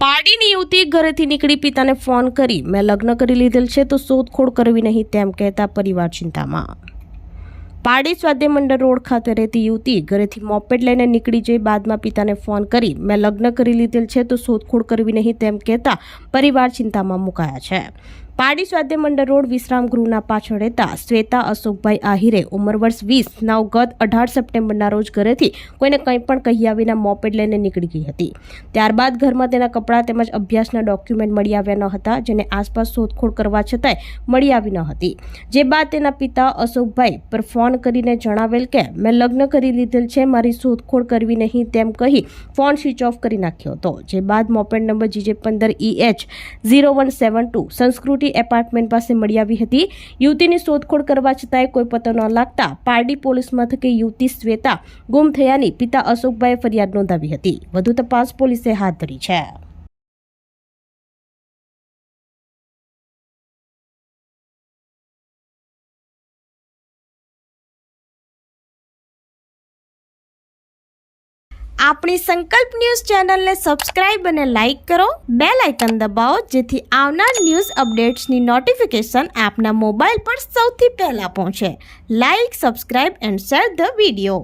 પાડીની યુવતી ઘરેથી નીકળી પિતાને ફોન કરી મેં લગ્ન કરી લીધેલ છે તો શોધખોળ કરવી નહીં તેમ કહેતા પરિવાર ચિંતામાં। પાડી સ્વાધ્યાય મંડળ રોડ ખાતે રહેતી યુવતી ઘરેથી મોપેડ લઈને નીકળી જઈ બાદમાં પિતાને ફોન કરી મેં લગ્ન કરી લીધેલ છે તો શોધખોળ કરવી નહીં તેમ કહેતા પરિવાર ચિંતામાં મુકાયા છે। પાડી સ્વાધ્યાય મંડળ રોડ વિશ્રામ ગૃહના પાછળ રહેતા શ્વેતા અશોકભાઈ આહિરે ઉંમર વર્ષ 20 નાવ ગત 18 સપ્ટેમ્બરના રોજ ઘરેથી કોઈને કંઈ પણ કહ્યા વિના મોપેડ લઈને નીકળી ગઈ હતી। ત્યારબાદ ઘરમાં તેના કપડાં તેમજ અભ્યાસના ડોક્યુમેન્ટ મળી આવ્યા ન હતા, જેને આસપાસ શોધખોળ કરવા છતાંય મળી આવી ન હતી। જે બાદ તેના પિતા અશોકભાઈ પર ફોન કરીને જણાવેલ કે મેં લગ્ન કરી લીધેલ છે, મારી શોધખોળ કરવી નહીં તેમ કહી ફોન સ્વિચ ઓફ કરી નાખ્યો હતો। જે બાદ મોપેડ નંબર GJ15EH 0172 સંસ્કૃતિ એપાર્ટમેન્ટ પાસે મળી આવી હતી। યુવતીની શોધખોળ કરવા છતાંય કોઈ પતો ન લાગતા પારડી પોલીસ મથકે યુવતી શ્વેતા ગુમ થયાની પિતા અશોકભાઈએ ફરિયાદ નોંધાવી હતી। વધુ તપાસ પોલીસે હાથ ધરી છે। આપણી સંકલ્પ ન્યૂઝ ચેનલને સબસ્ક્રાઇબ અને લાઇક કરો, બેલ આઇકન દબાવો જેથી આવનાર ન્યૂઝ અપડેટ્સની નોટિફિકેશન આપના મોબાઈલ પર સૌથી પહેલા પહોંચે। Like, subscribe and share the video.